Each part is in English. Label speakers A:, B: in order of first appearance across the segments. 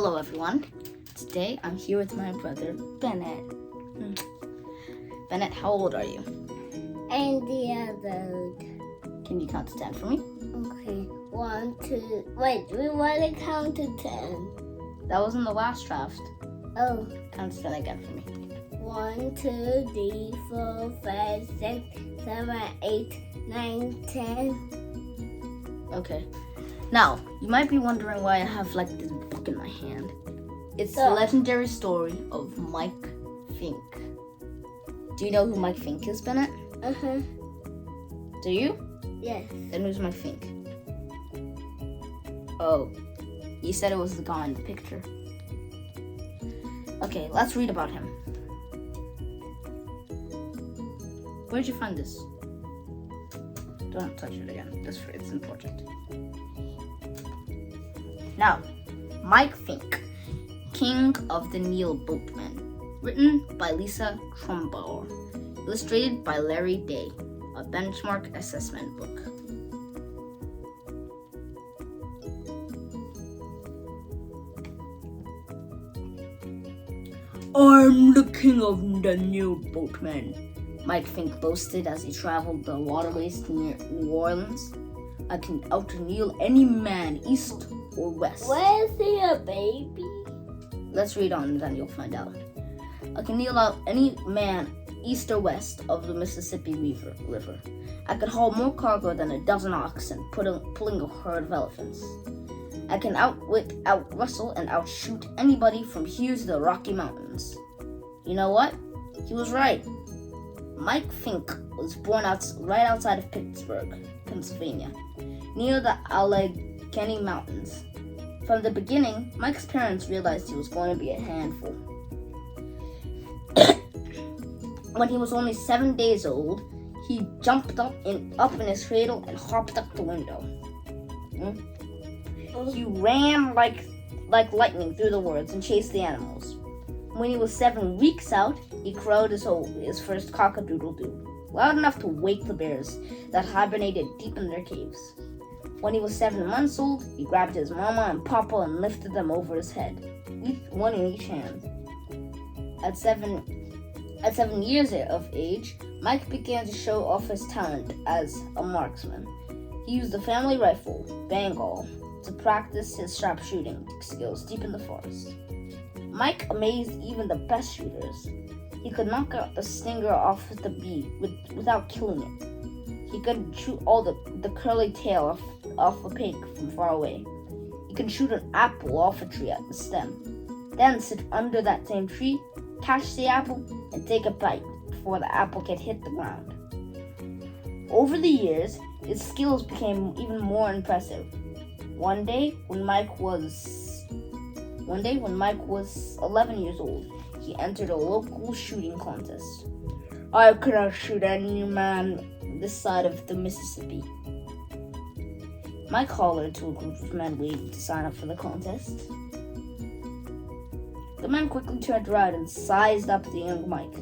A: Hello everyone. Today I'm here with my brother Bennett. Bennett, how old are you?
B: And the other.
A: Can you count to 10 for me?
B: Okay. 1, 2. Wait, we want to count to 10.
A: That was in the last draft.
B: Oh.
A: Count to 10 again for me.
B: 1, 2, 3, 4, 5, 6, 7, 8, 9, 10.
A: Okay. Now, you might be wondering why I have this book in my hand. It's the legendary story of Mike Fink. Do you know who Mike Fink is, Bennett?
B: Uh-huh.
A: Do you?
B: Yes.
A: Then who's Mike Fink? Oh, you said it was the guy in the picture. Okay, let's read about him. Where'd you find this? Don't touch it again. It's important. Now, Mike Fink, King of the Keelboatmen. Written by Lisa Trumbauer. Illustrated by Larry Day. A benchmark assessment book. I'm the king of the Keelboatmen, Mike Fink boasted as he traveled the waterways near New Orleans. I can out-kneel any man, east or west.
B: Where is he a baby?
A: Let's read on, then you'll find out. I can kneel out any man, east or west of the Mississippi River. I can haul more cargo than a dozen oxen, pulling a herd of elephants. I can outwit, out-wrestle, and outshoot anybody from here to the Rocky Mountains. You know what? He was right. Mike Fink was born right outside of Pittsburgh, Pennsylvania, near the Allegheny Mountains. From the beginning, Mike's parents realized he was going to be a handful. When he was only 7 days old, he jumped up in his cradle and hopped up the window. He ran like lightning through the woods and chased the animals. When he was 7 weeks out, he crowed his first cock-a-doodle-doo, loud enough to wake the bears that hibernated deep in their caves. When he was 7 months old, he grabbed his mama and papa and lifted them over his head, one in each hand. At 7 years of age, Mike began to show off his talent as a marksman. He used the family rifle, Bengal, to practice his sharpshooting skills deep in the forest. Mike amazed even the best shooters. He could knock out the stinger off the bee without killing it. He could shoot all the curly tail off a pig from far away. He could shoot an apple off a tree at the stem, then sit under that same tree, catch the apple, and take a bite before the apple could hit the ground. Over the years, his skills became even more impressive. One day, when Mike was 11 years old, he entered a local shooting contest. I cannot shoot any man this side of the Mississippi. Mike hollered to a group of men waiting to sign up for the contest. The men quickly turned around and sized up the young Mike.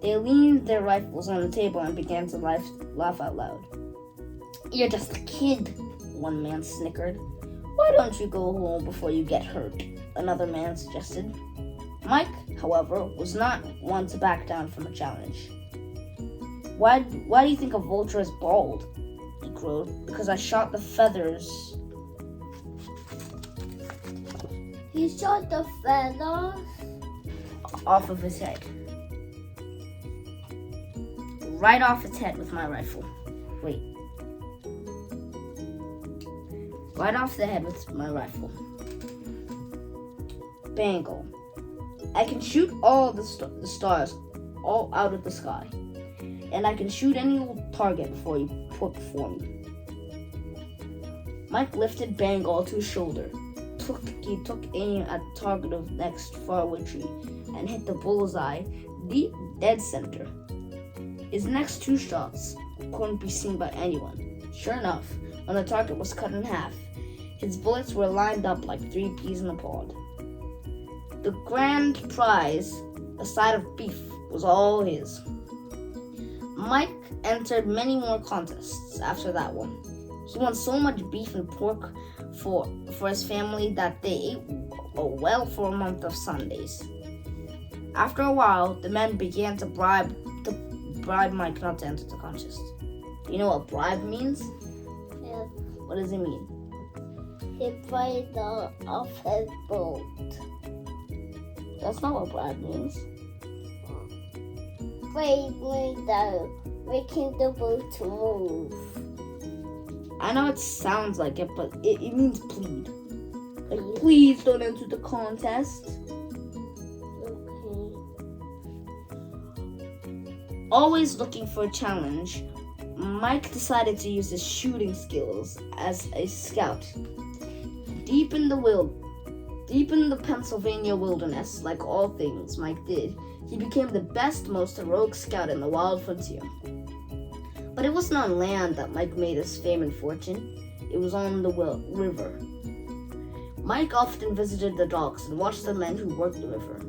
A: They leaned their rifles on the table and began to laugh out loud. You're just a kid, one man snickered. Why don't you go home before you get hurt? Another man suggested. Mike, however, was not one to back down from a challenge. Why do you think a vulture is bald? He crowed. Because I shot the feathers.
B: He shot the feathers
A: off of his head. Right off its head with my rifle. Wait. Right off the head with my rifle. Bengal. I can shoot all the stars all out of the sky. And I can shoot any old target before you put before me. Mike lifted Bengal to his shoulder. He took aim at the target of the next faraway tree and hit the bullseye deep dead center. His next 2 shots couldn't be seen by anyone. Sure enough, when the target was cut in half, his bullets were lined up like 3 peas in a pod. The grand prize, a side of beef, was all his. Mike entered many more contests after that one. He won so much beef and pork for his family that they ate well for a month of Sundays. After a while, the men began to bribe Mike not to enter the contest. Do you know what bribe means?
B: Yes.
A: What does it mean?
B: He played off his boat.
A: That's not what bribe means.
B: Making the boat move.
A: I know it sounds like it, but it means plead. Like, please don't enter the contest.
B: Okay.
A: Always looking for a challenge, Mike decided to use his shooting skills as a scout. Deep in the Pennsylvania wilderness, like all things Mike did, he became the best, most heroic scout in the wild frontier. But it wasn't on land that Mike made his fame and fortune. It was on the river. Mike often visited the docks and watched the men who worked the river.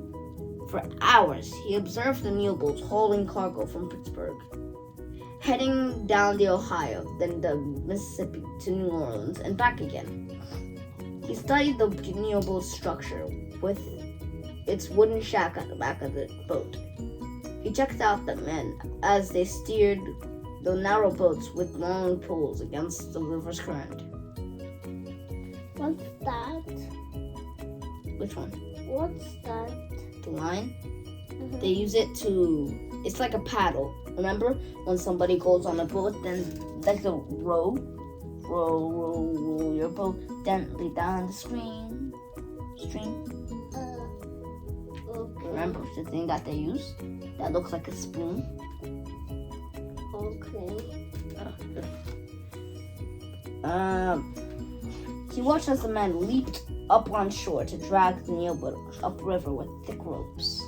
A: For hours, he observed the Neil boats hauling cargo from Pittsburgh, heading down the Ohio, then the Mississippi to New Orleans and back again. He studied the Neil boat's structure with its wooden shack at the back of the boat. He checked out the men as they steered the narrow boats with long poles against the river's current.
B: What's that?
A: Which one?
B: What's that?
A: The line?
B: Mm-hmm.
A: They use it to, it's like a paddle. Remember when somebody goes on a boat, then like the row your boat gently down the stream.
B: Okay.
A: Remember the thing that they use that looks like a spoon?
B: Okay.
A: He watched as the men leaped up on shore to drag the Neil boat upriver with thick ropes.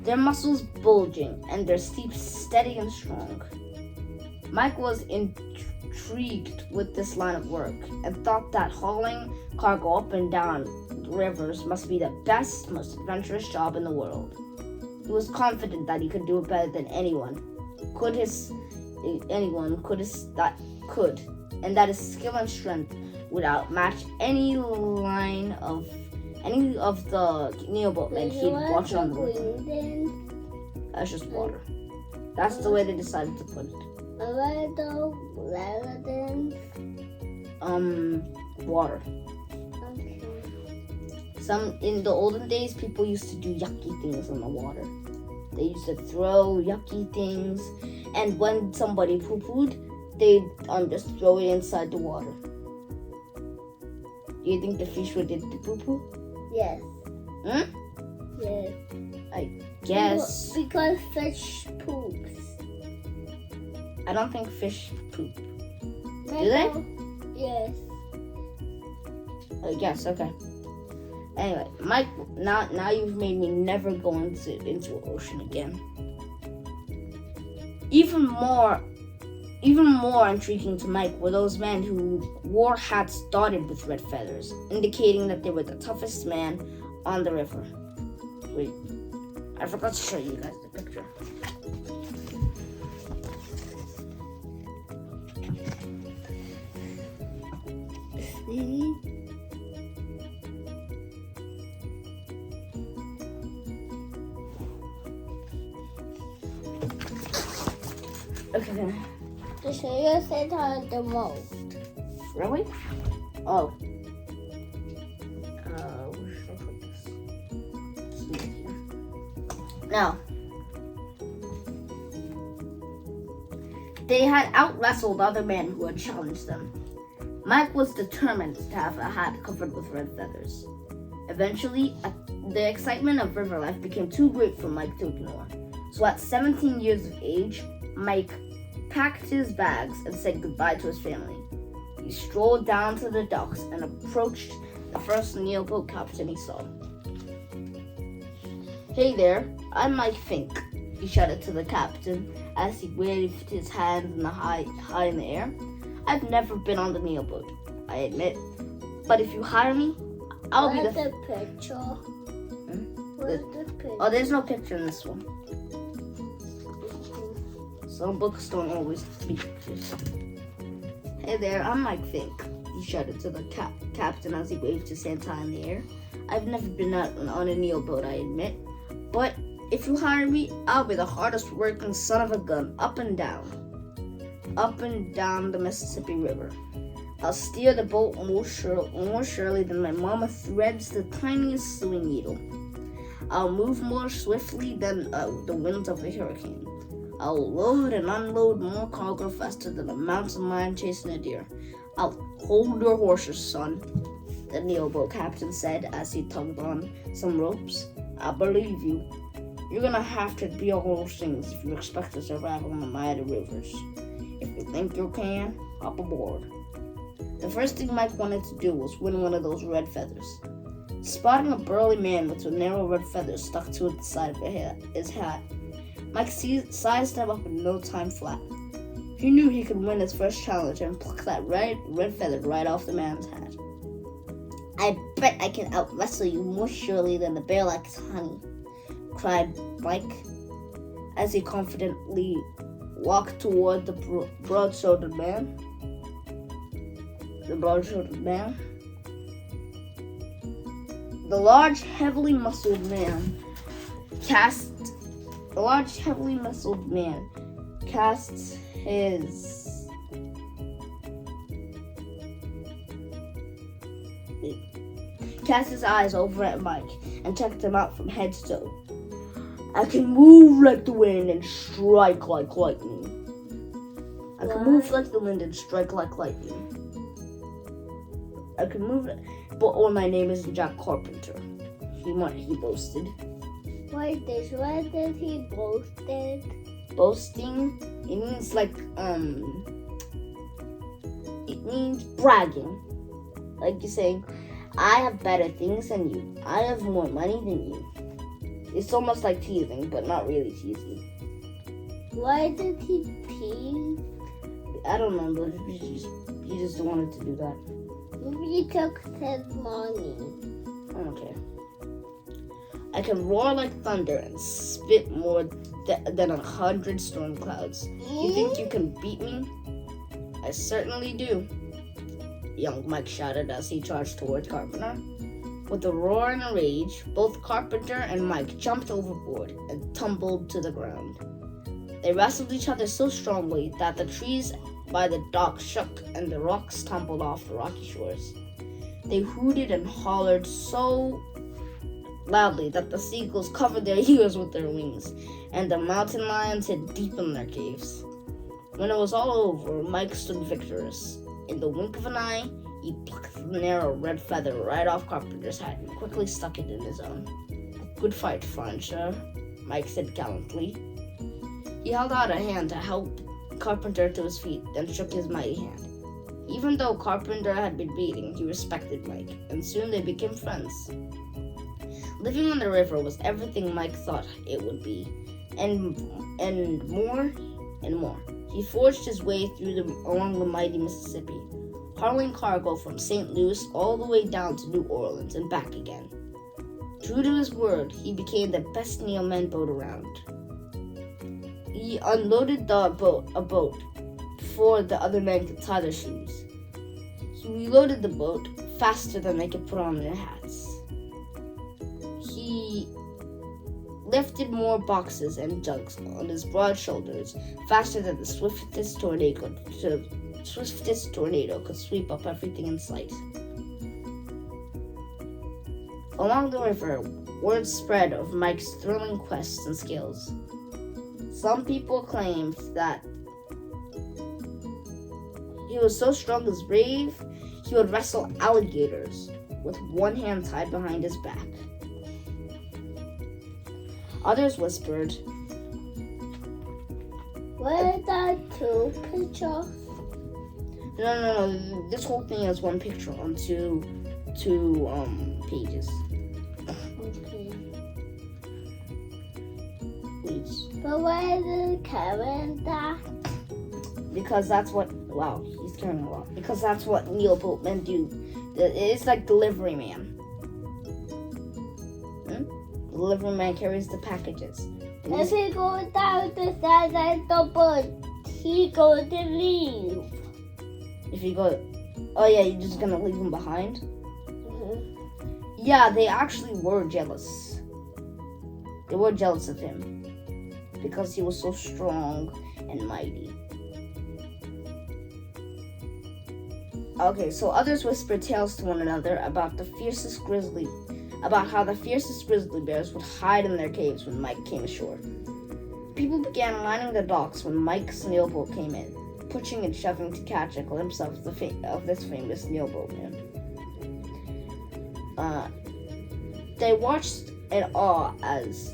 A: Their muscles bulging and their steps steady and strong. Mike was intrigued with this line of work and thought that hauling cargo up and down the rivers must be the best, most adventurous job in the world. He was confident that he could do it better than anyone could, and that his skill and strength would outmatch any of the Neil boatmen he'd watched on the river. That's just water. That's the way they decided to put it. Water.
B: Okay.
A: In the olden days, people used to do yucky things in the water. They used to throw yucky things, and when somebody poo-pooed, they'd just throw it inside the water. Do you think the fish would did the poo-poo?
B: Yes.
A: Hmm?
B: Yes.
A: I guess.
B: Because fish poops.
A: I don't think fish poop.
B: Do
A: they?
B: Yes.
A: I guess, okay. Anyway, Mike, now you've made me never go into an ocean again. Even more intriguing to Mike were those men who wore hats dotted with red feathers, indicating that they were the toughest man on the river. Wait, I forgot to show you guys the picture.
B: See?
A: Okay, then.
B: The sugar said her the most.
A: Really? Oh. Where should I put this? Let's see here. Now, they had out-wrestled other men who had challenged them. Mike was determined to have a hat covered with red feathers. Eventually, the excitement of river life became too great for Mike to ignore. So at 17 years of age, Mike packed his bags and said goodbye to his family. He strolled down to the docks and approached the first Neil boat captain he saw. "Hey there, I'm Mike Fink," he shouted to the captain as he waved his hands in the high in the air. "I've never been on the Neil boat, I admit, but if you hire me, I'll be the
B: picture.
A: Where's the picture? Oh, there's no picture in this one. Some books don't always be pictures. "Hey there, I'm Mike Fink," he shouted to the captain as he waved his hand high in the air. I've never been out on a Neo boat, I admit. But if you hire me, I'll be the hardest working son of a gun up and down the Mississippi River. I'll steer the boat more surely than my mama threads the tiniest sewing needle. I'll move more swiftly than the winds of a hurricane. I'll load and unload more cargo faster than a mountain lion chasing a deer. I'll hold your horses, son, the Neo boat captain said as he tugged on some ropes. I believe you. You're gonna have to be all those things if you expect to survive on the mighty rivers. If you think you can, hop aboard. The first thing Mike wanted to do was win one of those red feathers. Spotting a burly man with a narrow red feather stuck to the side of his hat, Mike sized him up in no time flat. He knew he could win his first challenge and pluck that red feather right off the man's hat. I bet I can out-wrestle you more surely than the bear likes honey, cried Mike as he confidently walked toward the broad-shouldered man. The large, heavily muscled man casts his eyes over at Mike and checked him out from head to toe. I can move like the wind and strike like lightning. But my name is Jack Carpenter. He boasted.
B: What did he boasted?
A: Boasting? It means bragging. Like you're saying, I have better things than you. I have more money than you. It's almost like teasing, but not really teasing.
B: Why did he tease?
A: I don't know, but he just wanted to do that.
B: He took his money.
A: Okay. I can roar like thunder and spit more than 100 storm clouds. You think you can beat me? I certainly do, young Mike shouted as he charged towards Carpenter. With a roar and a rage, both Carpenter and Mike jumped overboard and tumbled to the ground. They wrestled each other so strongly that the trees by the dock shook and the rocks tumbled off the rocky shores. They hooted and hollered so loudly that the seagulls covered their ears with their wings, and the mountain lions hid deep in their caves. When it was all over, Mike stood victorious. In the wink of an eye, he plucked the narrow red feather right off Carpenter's hat and quickly stuck it in his own. Good fight, fine sir, Mike said gallantly. He held out a hand to help Carpenter to his feet, then shook his mighty hand. Even though Carpenter had been beating, he respected Mike, and soon they became friends. Living on the river was everything Mike thought it would be, and more and more. He forged his way along the mighty Mississippi, hauling cargo from St. Louis all the way down to New Orleans and back again. True to his word, he became the best Neoman boat around. He unloaded a boat before the other men could tie their shoes. He reloaded the boat faster than they could put on their hats. He lifted more boxes and jugs on his broad shoulders faster than the swiftest tornado could sweep up everything in sight. Along the river, word spread of Mike's thrilling quests and skills. Some people claimed that he was so strong and brave, he would wrestle alligators with one hand tied behind his back. Others whispered,
B: What are the two pictures?
A: No. This whole thing has one picture on two pages.
B: Okay.
A: Please.
B: But why is it carrying that?
A: Because that's what, wow, he's carrying a lot. Because that's what Keelboatmen do. It's like delivery man. The delivery man carries the packages.
B: If he goes down the side of the boat, he going to leave.
A: If you go, Oh yeah, you're just gonna leave him behind?
B: Mm-hmm.
A: Yeah, they actually were jealous. They were jealous of him because he was so strong and mighty. Okay, so others whispered tales to one another about how the fiercest grizzly bears would hide in their caves when Mike came ashore. People began lining the docks when Mike's sailboat came in, pushing and shoving to catch a glimpse of this famous sailboatman. They watched in awe as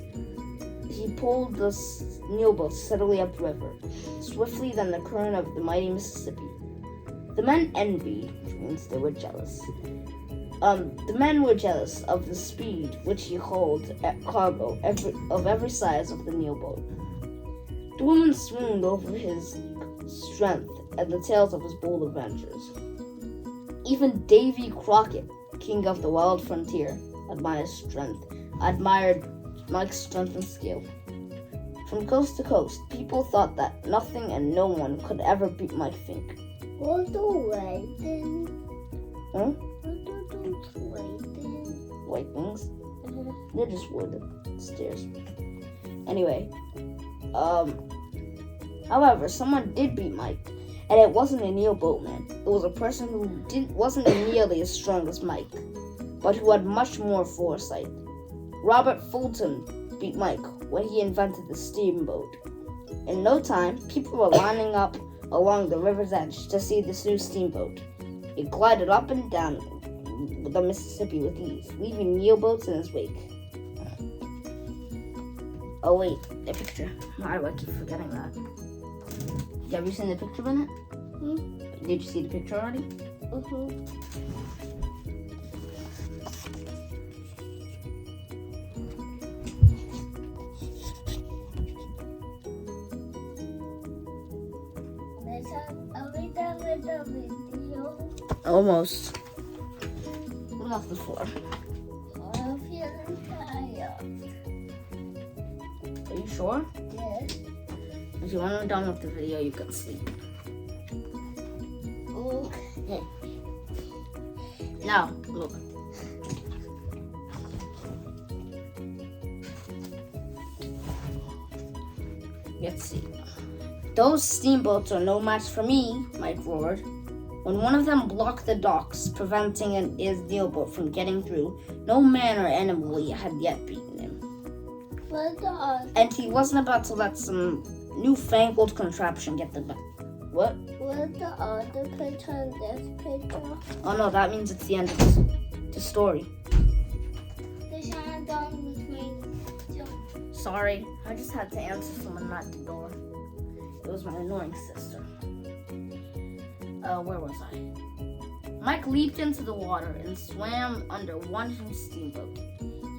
A: he pulled the sailboat steadily upriver, swiftly than the current of the mighty Mississippi. The men envied, which means they were jealous. The men were jealous of the speed which he hauled cargo of every size of the sailboat. The women swooned over his strength and the tales of his bold adventures. Even Davy Crockett, king of the wild frontier, admired Mike's strength and skill. From coast to coast, people thought that nothing and no one could ever beat Mike Fink.
B: What the white thing?
A: Huh?
B: What are those white things?
A: White things?
B: Uh-huh.
A: They're just wood stairs. Anyway, however, someone did beat Mike, and it wasn't a Keelboatman. It was a person who wasn't nearly as strong as Mike, but who had much more foresight. Robert Fulton beat Mike when he invented the steamboat. In no time, people were lining up along the river's edge to see this new steamboat. It glided up and down the Mississippi with ease, leaving keelboats in its wake. Oh wait, the picture. Why do I keep forgetting that? Have you seen the picture in it? Did you see the picture already?
B: Are we done with the video?
A: Almost. Get off the floor.
B: I'm feeling tired.
A: Are you sure?
B: Yes.
A: If you want to be done with the video, you can sleep.
B: Okay.
A: Now, look. Let's see. Those steamboats are no match for me, Mike roared. When one of them blocked the docks, preventing his keelboat from getting through, no man or animal had yet beaten him. And he wasn't about to let some newfangled contraption get the back. What?
B: Where's the other picture and this picture?
A: Oh no, that means it's the end of the story.
B: DeShawn done with me.
A: Sorry, I just had to answer someone at the door. It was my annoying sister. Where was I? Mike leaped into the water and swam under one huge steamboat.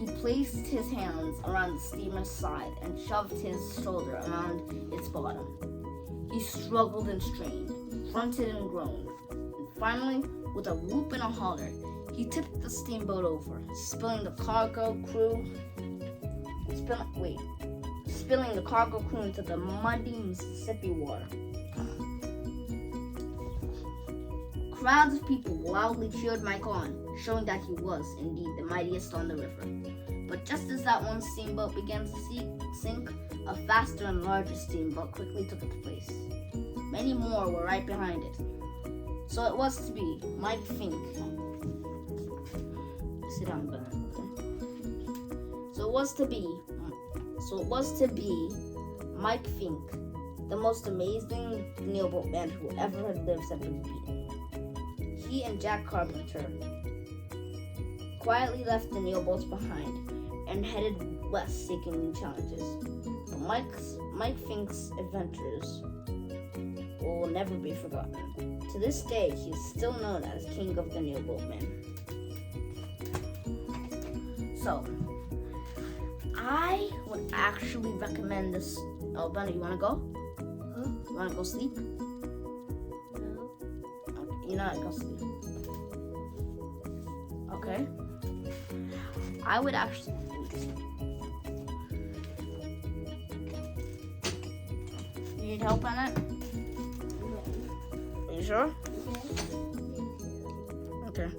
A: He placed his hands around the steamer's side and shoved his shoulder around its bottom. He struggled and strained, grunted and groaned, and finally, with a whoop and a holler, he tipped the steamboat over, spilling the cargo crew into the muddy Mississippi water. Crowds of people loudly cheered Mike on, showing that he was indeed the mightiest on the river. But just as that one steamboat began to sink, a faster and larger steamboat quickly took its place. Many more were right behind it. So it was to be Mike Fink. Sit down, Ben. Okay. So it was to be Mike Fink, the most amazing Keelboatman who ever had lived, had been beaten. He and Jack Carpenter quietly left the keelboats behind and headed west seeking new challenges. But Mike Fink's adventures will never be forgotten. To this day, he is still known as King of the Keelboatmen. So, I would actually recommend this. Oh, Benny, you want to go?
B: Huh?
A: You want to go sleep?
B: No.
A: Okay, you're not going to sleep. Okay. I would actually. You need help on it?
B: No.
A: Are you sure?
B: Yes.
A: Okay.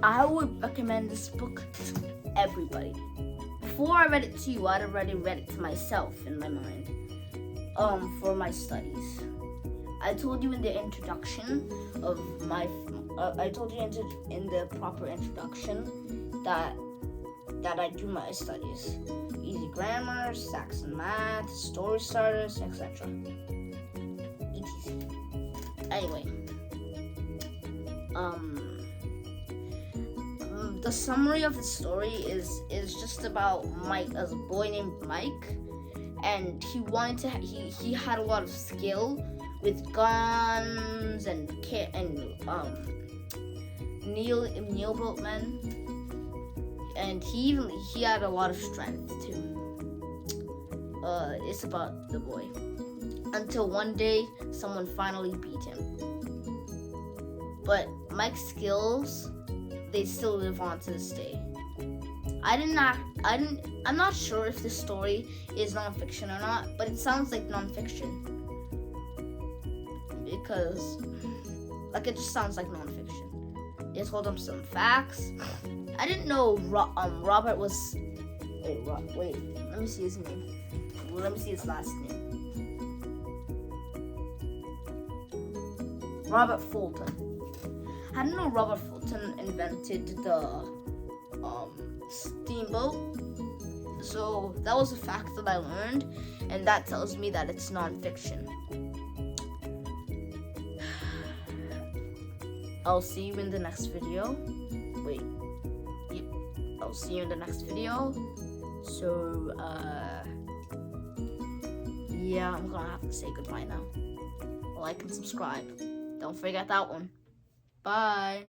A: I would recommend this book to everybody. Before I read it to you, I'd already read it to myself in my mind. For my studies. I told you in the introduction of my. I told you in the proper introduction that I do my studies. Easy grammar, Saxon math, story starters, etc. ETC. Anyway, the summary of the story is just about Mike, as a boy named Mike, and he wanted to. He had a lot of skill with guns and Keelboatmen. And he had a lot of strength too. It's about the boy. Until one day, someone finally beat him. But Mike's skills, they still live on to this day. I'm not sure if this story is nonfiction or not, but it sounds like nonfiction. Because, it just sounds like nonfiction. They told him some facts. I didn't know Robert was. Wait, let me see his name. Let me see his last name. Robert Fulton. I didn't know Robert Fulton invented the steamboat. So that was a fact that I learned, and that tells me that it's nonfiction. I'll see you in the next video. I'll see you in the next video. So, yeah, I'm gonna have to say goodbye now. Like and subscribe. Don't forget that one. Bye.